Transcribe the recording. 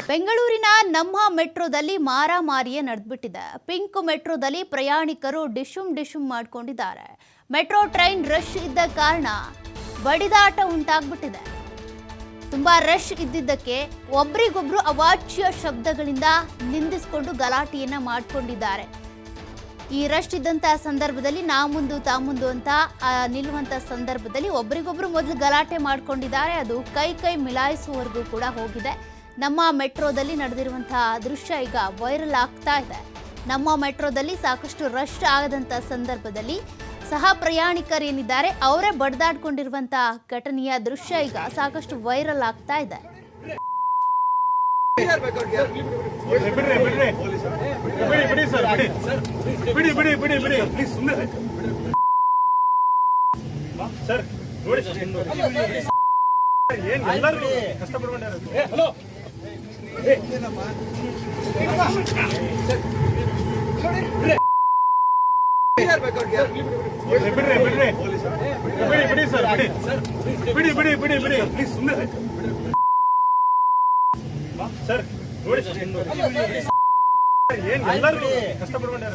ಬೆಂಗಳೂರಿನ ನಮ್ಮ ಮೆಟ್ರೋದಲ್ಲಿ ಮಾರಾಮಾರಿಯೇ ನಡೆದ್ಬಿಟ್ಟಿದೆ. ಪಿಂಕ್ ಮೆಟ್ರೋದಲ್ಲಿ ಪ್ರಯಾಣಿಕರು ಡಿಶುಮ್ ಮಾಡ್ಕೊಂಡಿದ್ದಾರೆ. ಮೆಟ್ರೋ ಟ್ರೈನ್ ರಶ್ ಇದ್ದ ಕಾರಣ ಬಡಿದಾಟ ಉಂಟಾಗ್ಬಿಟ್ಟಿದೆ. ತುಂಬಾ ರಶ್ ಇದ್ದಿದ್ದಕ್ಕೆ ಒಬ್ರಿಗೊಬ್ರು ಅವಾಚ್ಯ ಶಬ್ದಗಳಿಂದ ನಿಂದಿಸಿಕೊಂಡು ಗಲಾಟೆಯನ್ನ ಮಾಡ್ಕೊಂಡಿದ್ದಾರೆ. ಈ ರಶ್ ಇದ್ದಂತಹ ಸಂದರ್ಭದಲ್ಲಿ ನಾ ಮುಂದು ತಾ ಮುಂದು ಅಂತ ನಿಲ್ಲುವಂತ ಸಂದರ್ಭದಲ್ಲಿ ಒಬ್ರಿಗೊಬ್ರು ಮೊದಲು ಗಲಾಟೆ ಮಾಡ್ಕೊಂಡಿದ್ದಾರೆ. ಅದು ಕೈ ಮಿಲಾಯಿಸುವವರೆಗೂ ಕೂಡ ಹೋಗಿದೆ. ನಮ್ಮ ಮೆಟ್ರೋದಲ್ಲಿ ನಡೆದಿರುವಂತಹ ದೃಶ್ಯ ಈಗ ವೈರಲ್ ಆಗ್ತಾ ಇದೆ. ನಮ್ಮ ಮೆಟ್ರೋದಲ್ಲಿ ಸಾಕಷ್ಟು ರಶ್ ಆಗದಂತ ಸಂದರ್ಭದಲ್ಲಿ ಸಹ ಪ್ರಯಾಣಿಕರೇನಿದ್ದಾರೆ ಅವರೇ ಬಡ್ದಾಡ್ಕೊಂಡಿರುವಂತಹ ಘಟನೆಯ ದೃಶ್ಯ ಈಗ ಸಾಕಷ್ಟು ವೈರಲ್ ಆಗ್ತಾ ಇದೆ. ಕಷ್ಟಪಡ್ಕೊಂಡ್ಯಾರ.